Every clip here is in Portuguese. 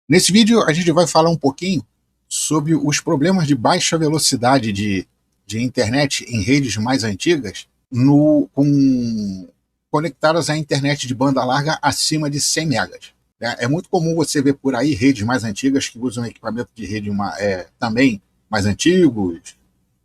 Nesse vídeo, a gente vai falar um pouquinho sobre os problemas de baixa velocidade de internet em redes mais antigas conectadas à internet de banda larga acima de 100 megas. É muito comum você ver por aí redes mais antigas que usam equipamento de rede também mais antigos,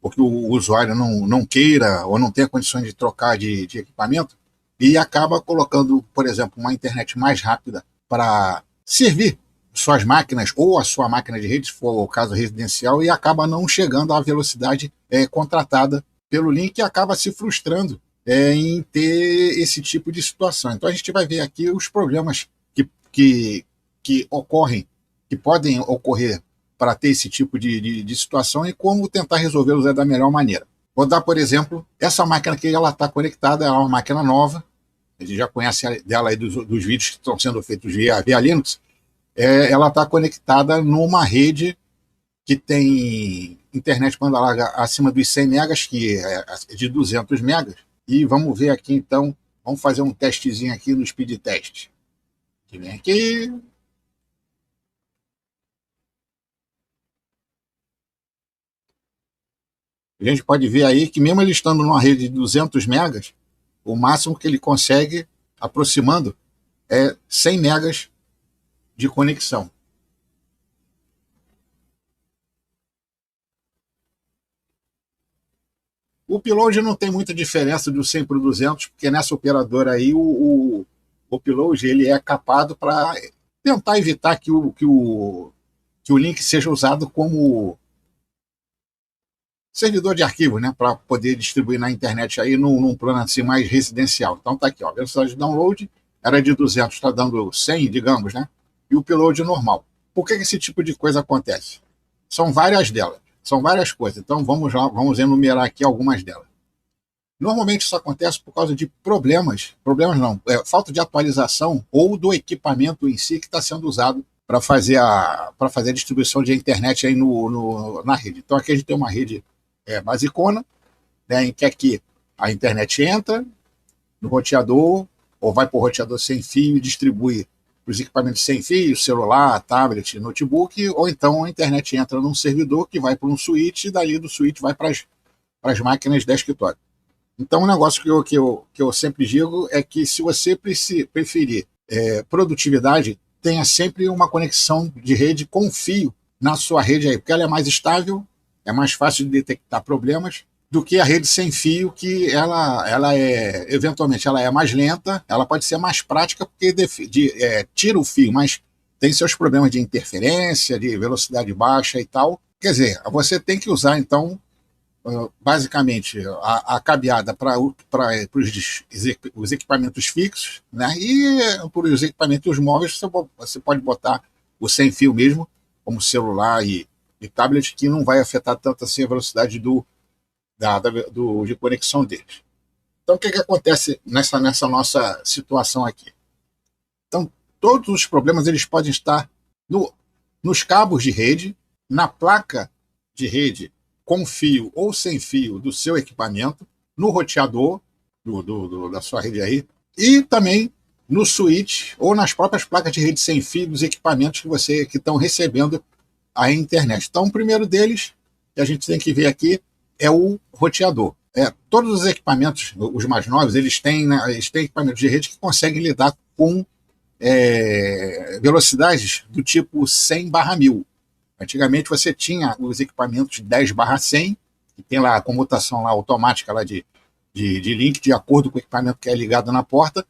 porque o usuário não queira ou não tenha condições de trocar de equipamento e acaba colocando, por exemplo, uma internet mais rápida para servir suas máquinas ou a sua máquina de rede, se for o caso residencial, e acaba não chegando à velocidade contratada pelo link e acaba se frustrando em ter esse tipo de situação. Então a gente vai ver aqui os problemas que ocorrem, que podem ocorrer para ter esse tipo de situação e como tentar resolvê-los da melhor maneira. Vou dar, por exemplo, essa máquina que ela está conectada, é uma máquina nova, a gente já conhece dela aí dos vídeos que estão sendo feitos via Linux. Ela está conectada numa rede que tem internet banda larga acima dos 100 megas, que é de 200 megas. E vamos ver aqui, então, vamos fazer um testezinho aqui no speed test. Vem aqui. A gente pode ver aí que mesmo ele estando numa rede de 200 megas, o máximo que ele consegue, aproximando, é 100 megas de conexão. O upload não tem muita diferença do 100 para o 200, porque nessa operadora aí o upload ele é capado para tentar evitar que o link seja usado como servidor de arquivo, né, para poder distribuir na internet aí num plano assim mais residencial. Então tá aqui, ó, a velocidade de download era de 200, está dando 100, digamos, né, e o upload normal. Por que esse tipo de coisa acontece? São várias delas, são várias coisas. Então vamos enumerar aqui algumas delas. Normalmente isso acontece por causa de problemas não, falta de atualização ou do equipamento em si que está sendo usado para fazer a distribuição de internet aí na rede. Então aqui a gente tem uma rede basicona, né, em que aqui a internet entra no roteador, ou vai para o roteador sem fio e distribui para os equipamentos sem fio, celular, tablet, notebook, ou então a internet entra num servidor que vai para um switch e dali do switch vai para as máquinas de escritório. Então, um negócio que eu sempre digo é que se você preferir produtividade, tenha sempre uma conexão de rede com fio na sua rede aí, porque ela é mais estável, é mais fácil de detectar problemas do que a rede sem fio, que eventualmente ela é mais lenta, ela pode ser mais prática porque tira o fio, mas tem seus problemas de interferência, de velocidade baixa e tal. Quer dizer, você tem que usar, então, basicamente a cabeada para os equipamentos fixos, né? E para os equipamentos móveis você pode botar o sem fio mesmo, como celular e tablet, que não vai afetar tanto assim a velocidade de conexão deles. Então o que acontece nessa nossa situação aqui? Então todos os problemas eles podem estar nos cabos de rede, na placa de rede com fio ou sem fio do seu equipamento, no roteador da sua rede aí, e também no switch ou nas próprias placas de rede sem fio dos equipamentos que estão recebendo a internet. Então, o primeiro deles, que a gente tem que ver aqui, é o roteador. Todos os equipamentos, os mais novos, eles têm equipamentos de rede que conseguem lidar com velocidades do tipo 100/1000. Antigamente você tinha os equipamentos 10/100, que tem lá a comutação lá automática lá de link de acordo com o equipamento que é ligado na porta,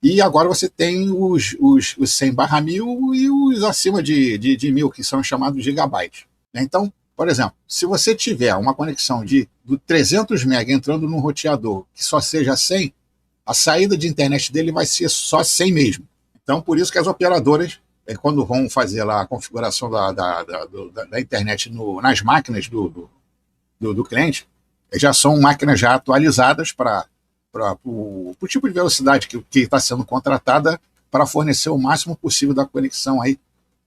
e agora você tem os 100/1000 e os acima de 1000, que são chamados gigabytes. Então, por exemplo, se você tiver uma conexão de 300 MB entrando num roteador que só seja 100, a saída de internet dele vai ser só 100 mesmo. Então, por isso que as operadoras, quando vão fazer lá a configuração da internet nas máquinas do cliente, já são máquinas já atualizadas para o tipo de velocidade que está sendo contratada para fornecer o máximo possível da conexão aí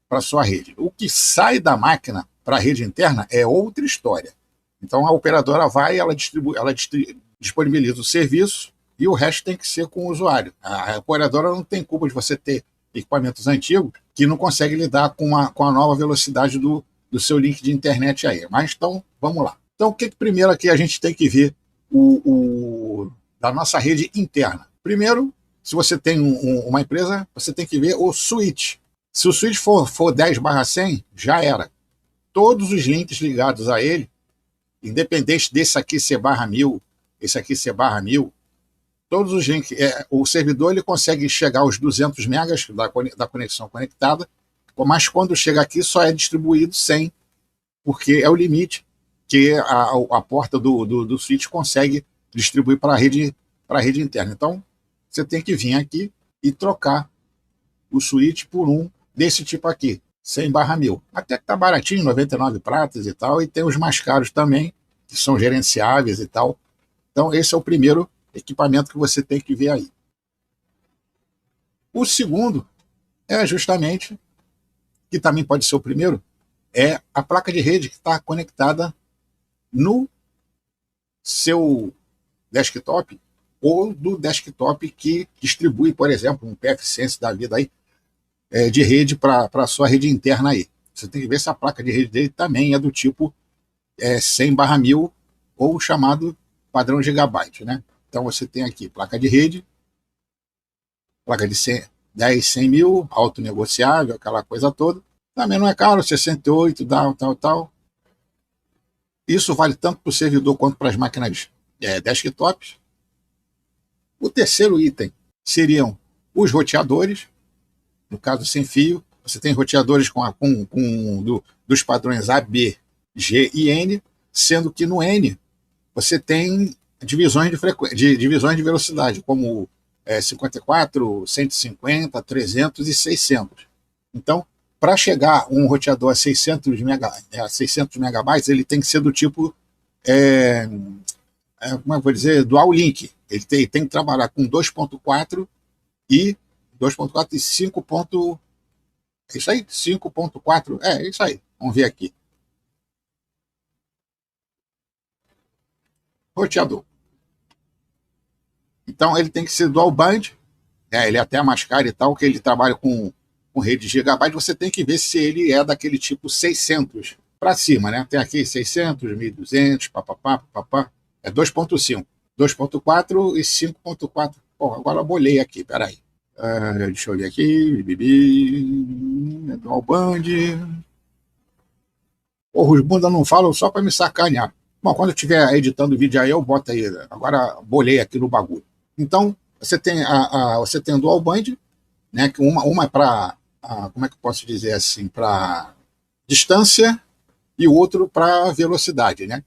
para a sua rede. O que sai da máquina para a rede interna é outra história. Então a operadora ela disponibiliza o serviço e o resto tem que ser com o usuário. A operadora não tem culpa de você ter equipamentos antigos que não consegue lidar com a nova velocidade do seu link de internet aí. Mas então, vamos lá. Então, o que primeiro aqui a gente tem que ver da nossa rede interna? Primeiro, se você tem uma empresa, você tem que ver o switch. Se o switch for 10/100, já era. Todos os links ligados a ele, independente desse aqui ser /1000, esse aqui ser /1000, todos os links, o servidor ele consegue chegar aos 200 megas da conexão conectada, mas quando chega aqui só é distribuído 100, porque é o limite que a porta do switch consegue distribuir para a rede interna. Então, você tem que vir aqui e trocar o switch por um desse tipo aqui, 100/1000. Até que tá baratinho, 99 pratas e tal, e tem os mais caros também, que são gerenciáveis e tal. Então, esse é o primeiro equipamento que você tem que ver aí. O segundo é justamente, que também pode ser o primeiro, é a placa de rede que está conectada no seu desktop ou do desktop que distribui, por exemplo, um pfSense da vida aí, de rede para a sua rede interna aí. Você tem que ver se a placa de rede dele também é do tipo 100/1000 ou chamado padrão gigabyte, né? Então você tem aqui placa de rede, placa de 100 mil, autonegociável, aquela coisa toda. Também não é caro, 68, tal. Isso vale tanto para o servidor quanto para as máquinas desktops. O terceiro item seriam os roteadores, no caso sem fio. Você tem roteadores dos padrões A, B, G e N, sendo que no N você tem divisões de velocidade, como 54, 150, 300 e 600. Então, para chegar um roteador a 600 megabytes, ele tem que ser do tipo, como eu vou dizer, dual link. Ele tem que trabalhar com 2.4 e 5. É isso aí? 5.4? É isso aí. Vamos ver aqui. Roteador. Então, ele tem que ser dual band, ele é até mais caro e tal, que ele trabalha com rede de gigabyte. Você tem que ver se ele é daquele tipo 600 para cima, né? Tem aqui 600, 1200, papapá. É 2.5, 2.4 e 5.4. Pô, agora eu bolei aqui, peraí. Deixa eu ver aqui. Dual band. Porra, os bunda não falam só para me sacanear. Bom, quando eu estiver editando o vídeo aí, eu boto aí. Agora bolei aqui no bagulho. Então, você tem você tem dual band, né? Que uma é para, como é que eu posso dizer assim, para distância e o outro para velocidade, né?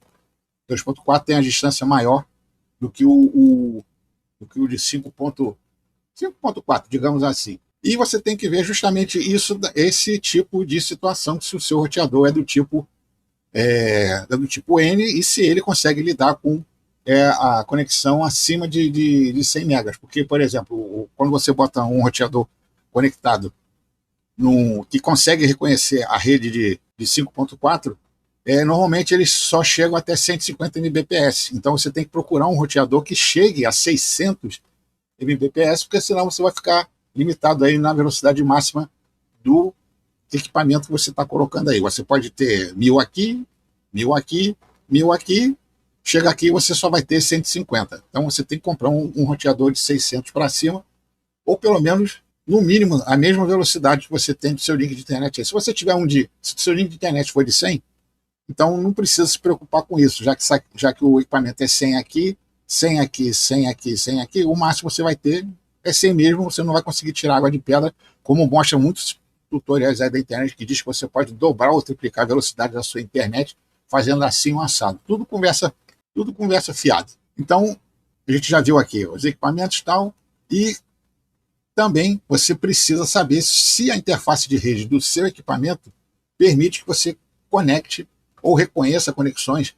2.4 tem a distância maior do que o de 5.4, digamos assim. E você tem que ver justamente esse tipo de situação, se o seu roteador é do tipo N e se ele consegue lidar com a conexão acima de 100 megas. Porque, por exemplo, quando você bota um roteador conectado que consegue reconhecer a rede de 5.4, normalmente eles só chegam até 150 Mbps. Então você tem que procurar um roteador que chegue a 600 Mbps, porque senão você vai ficar limitado aí na velocidade máxima do equipamento que você está colocando aí. Você pode ter 1000 aqui, 1000 aqui, 1000 aqui, chega aqui você só vai ter 150. Então você tem que comprar um roteador de 600 para cima, ou pelo menos, no mínimo, a mesma velocidade que você tem do seu link de internet. Se você tiver se o seu link de internet for de 100, então não precisa se preocupar com isso, já que o equipamento é 100 aqui, 100 aqui, 100 aqui, 100 aqui, o máximo que você vai ter é 100 mesmo, você não vai conseguir tirar água de pedra, como mostra muitos tutoriais aí da internet que diz que você pode dobrar ou triplicar a velocidade da sua internet fazendo assim um assado. Tudo conversa fiada. Então, a gente já viu aqui os equipamentos e tal, e também você precisa saber se a interface de rede do seu equipamento permite que você conecte ou reconheça conexões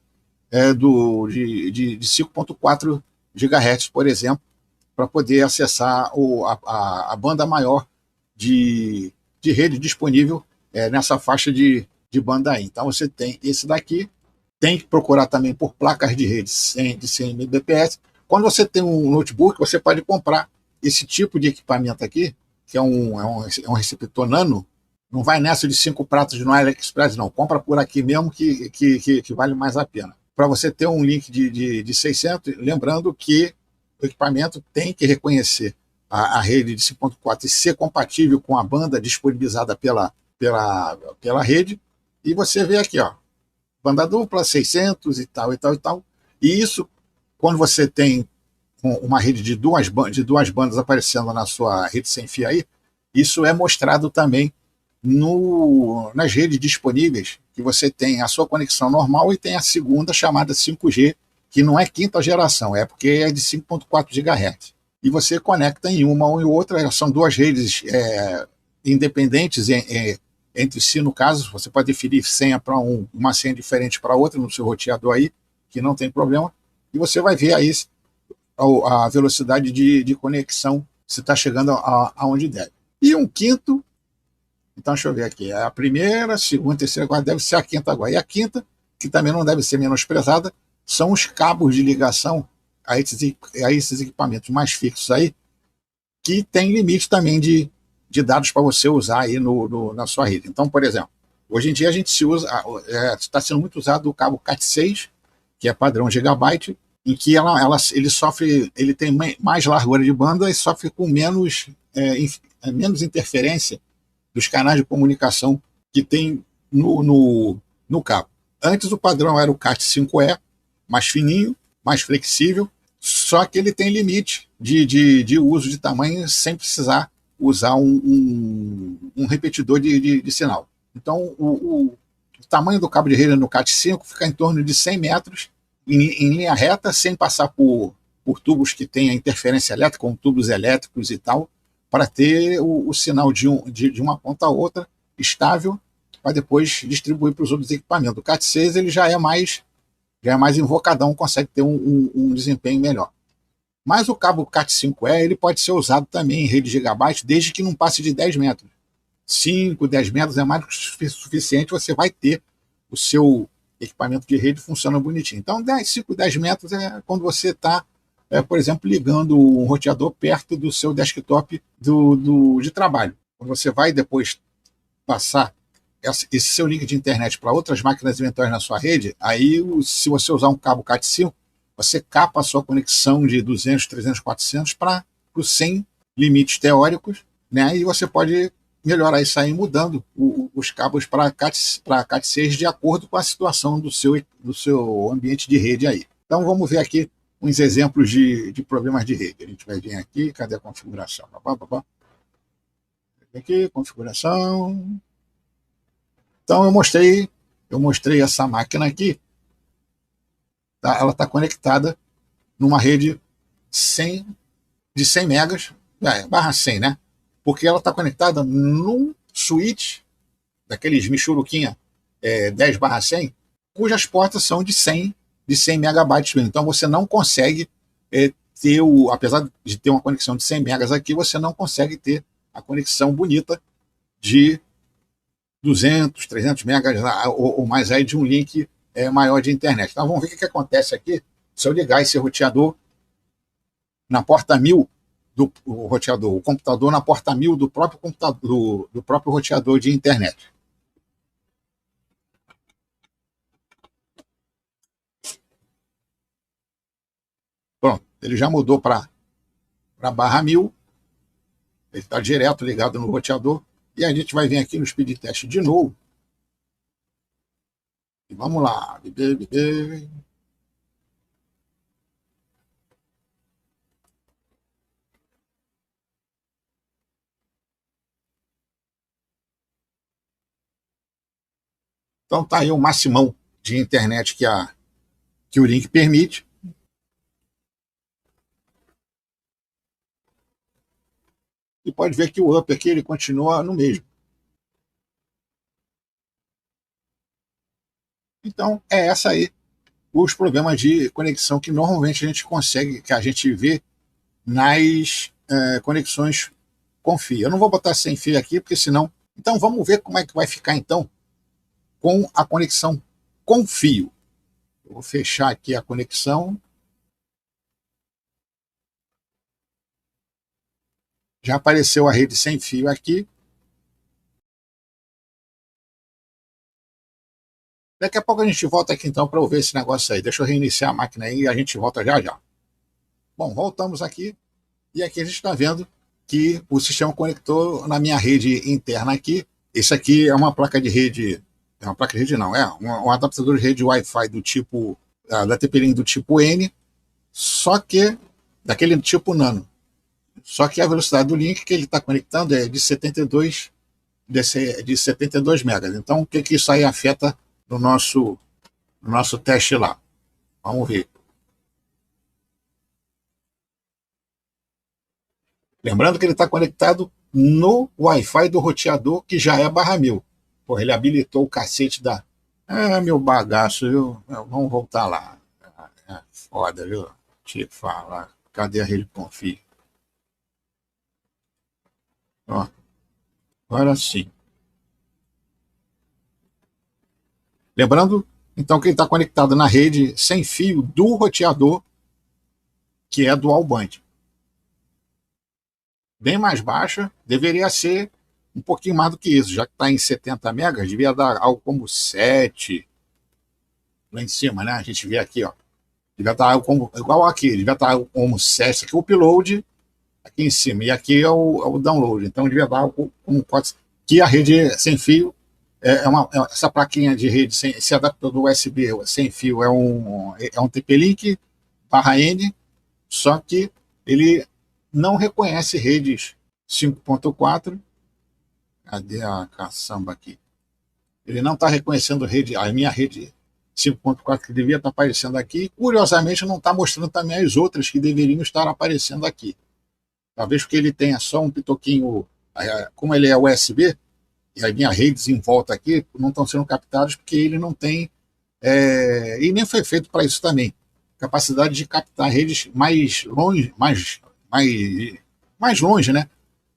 de 5.4 GHz, por exemplo, para poder acessar a banda maior de rede disponível nessa faixa de banda aí. Então você tem esse daqui, tem que procurar também por placas de rede de 100 Mbps. Quando você tem um notebook, você pode comprar esse tipo de equipamento aqui, que é um receptor nano, Não vai nessa de 5 pratos no AliExpress, não. Compra por aqui mesmo que vale mais a pena. Para você ter um link de 600, lembrando que o equipamento tem que reconhecer a rede de 5.4 e ser compatível com a banda disponibilizada pela rede. E você vê aqui, ó, banda dupla, 600 e tal, e tal, e tal. E isso, quando você tem uma rede de duas bandas aparecendo na sua rede sem fio aí, isso é mostrado também nas redes disponíveis, que você tem a sua conexão normal e tem a segunda chamada 5G, que não é quinta geração, é porque é de 5.4 GHz. E você conecta em uma ou em outra, são duas redes independentes entre si, no caso, você pode definir senha para uma senha diferente para outra no seu roteador aí, que não tem problema, e você vai ver aí a velocidade de conexão, se está chegando aonde deve. E um quinto, então deixa eu ver aqui, a primeira, a segunda, a terceira, agora deve ser a quinta agora. E a quinta, que também não deve ser menosprezada, são os cabos de ligação a esses equipamentos mais fixos aí, que tem limite também de dados para você usar aí na sua rede. Então, por exemplo, hoje em dia a gente se usa, está sendo muito usado o cabo Cat6, que é padrão gigabyte, em que ele tem mais largura de banda e sofre com menos interferência dos canais de comunicação que tem no cabo. Antes o padrão era o Cat5e, mais fininho, mais flexível, só que ele tem limite de uso de tamanho sem precisar usar um repetidor de sinal. Então, o tamanho do cabo de rede no Cat5 fica em torno de 100 metros em linha reta, sem passar por tubos que tenham interferência elétrica, como tubos elétricos e tal, para ter o sinal de uma ponta a outra estável, para depois distribuir para os outros equipamentos. O Cat6 ele já é mais invocadão, consegue ter um desempenho melhor. Mas o cabo Cat5e ele pode ser usado também em rede gigabyte, desde que não passe de 10 metros. 5, 10 metros é mais do que suficiente, você vai ter o seu equipamento de rede funcionando bonitinho. Então, 5, 10 metros é quando você está, por exemplo, ligando um roteador perto do seu desktop de trabalho. Quando você vai depois passar esse seu link de internet para outras máquinas eventuais na sua rede, aí, se você usar um cabo Cat5, você capa a sua conexão de 200, 300, 400 para os 100 limites teóricos, né? E você pode melhorar isso aí mudando os cabos para Cat6 de acordo com a situação do seu ambiente de rede aí. Então vamos ver aqui uns exemplos de problemas de rede. A gente vai vir aqui, cadê a configuração? Aqui, configuração. Então eu mostrei essa máquina aqui, tá? Ela está conectada numa rede de 100 megas, barra 100, né? Porque ela está conectada num switch daqueles Michuruquinha 10/100, cujas portas são de 100 megabytes mesmo. Então você não consegue apesar de ter uma conexão de 100 megas aqui, você não consegue ter a conexão bonita de 200, 300 megas ou mais aí de um link maior de internet. Então vamos ver o que acontece aqui se eu ligar esse roteador na porta 1000 do roteador, o computador na porta 1000 do próprio computador, do próprio roteador de internet. Pronto, ele já mudou para barra 1000, ele está direto ligado no roteador, e a gente vai vir aqui no speed test de novo. E vamos lá. Então tá aí o maximão de internet que o link permite. E pode ver que o up aqui ele continua no mesmo. Então é essa aí os problemas de conexão que normalmente que a gente vê nas conexões com fio. Eu não vou botar sem fio aqui, porque senão. Então vamos ver como é que vai ficar então com a conexão com fio. Eu vou fechar aqui a conexão. Já apareceu a rede sem fio aqui. Daqui a pouco a gente volta aqui então para eu ver esse negócio aí. Deixa eu reiniciar a máquina aí e a gente volta já já. Bom, voltamos aqui e aqui a gente está vendo que o sistema conectou na minha rede interna aqui. Esse aqui é uma placa de rede, é uma placa de rede não, é um adaptador de rede Wi-Fi do tipo, da TP-Link do tipo N, só que daquele tipo nano. Só que a velocidade do link que ele está conectando é de 72, de 72 megas. Então, o que, que isso aí afeta no nosso teste lá? Vamos ver. Lembrando que ele está conectado no Wi-Fi do roteador, que já é /1000. Porra, ele habilitou o cacete da. Ah, meu bagaço, viu? Vamos voltar lá. É foda, viu? Tinha que falar. Cadê a rede Config? Ó, agora sim. Lembrando, então, que ele está conectado na rede sem fio do roteador, que é dual band. Bem mais baixa, deveria ser um pouquinho mais do que isso, já que está em 70 megas, devia dar algo como 7 lá em cima, né? A gente vê aqui, ó. Devia estar algo como, igual aqui, devia estar algo como 7, aqui é o upload, aqui em cima, e aqui é o download. Então devia dar algo como que a rede sem fio essa plaquinha de rede, esse adaptador USB sem fio é um TP-Link /N, só que ele não reconhece redes 5.4. Cadê a caçamba aqui? Ele não está reconhecendo a minha rede 5.4 que devia estar aparecendo aqui. Curiosamente, não está mostrando também as outras que deveriam estar aparecendo aqui. Talvez porque ele tenha só um pitoquinho, como ele é USB, e as minhas redes em volta aqui não estão sendo captadas porque ele não tem, e nem foi feito para isso também, capacidade de captar redes mais longe, mais longe, né,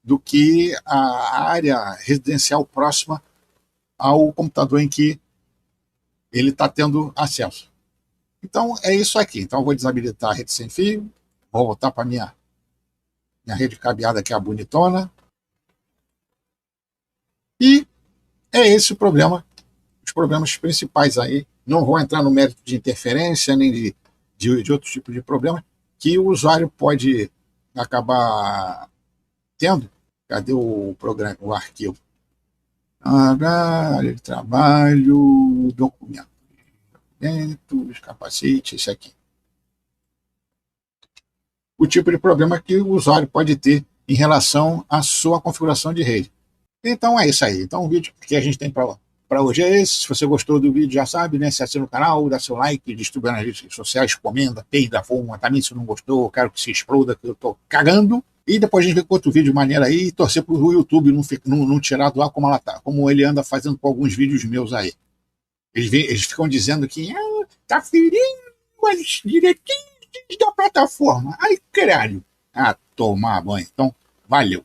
do que a área residencial próxima ao computador em que ele está tendo acesso. Então é isso aqui. Então eu vou desabilitar a rede sem fio, vou voltar para minha rede cabeada, que é a bonitona, e é esse o problema, os problemas principais aí. Não vou entrar no mérito de interferência, nem de outro tipo de problema que o usuário pode acabar tendo. Cadê o programa, o arquivo? Área de trabalho, documentos, capacete, esse aqui. O tipo de problema que o usuário pode ter em relação à sua configuração de rede. Então é isso aí. Então o vídeo que a gente tem para hoje é esse. Se você gostou do vídeo, já sabe, né? Se assina o canal, dá seu like, distribui nas redes sociais, comenta, peida, fuma. Também se não gostou, eu quero que se exploda, que eu tô cagando. E depois a gente vê com outro vídeo maneiro aí e torcer pro YouTube não tirar do ar como ele anda fazendo com alguns vídeos meus aí. Eles ficam dizendo que tá ferindo as diretrizes da plataforma. Ai, caralho. Tomar banho. Então, valeu.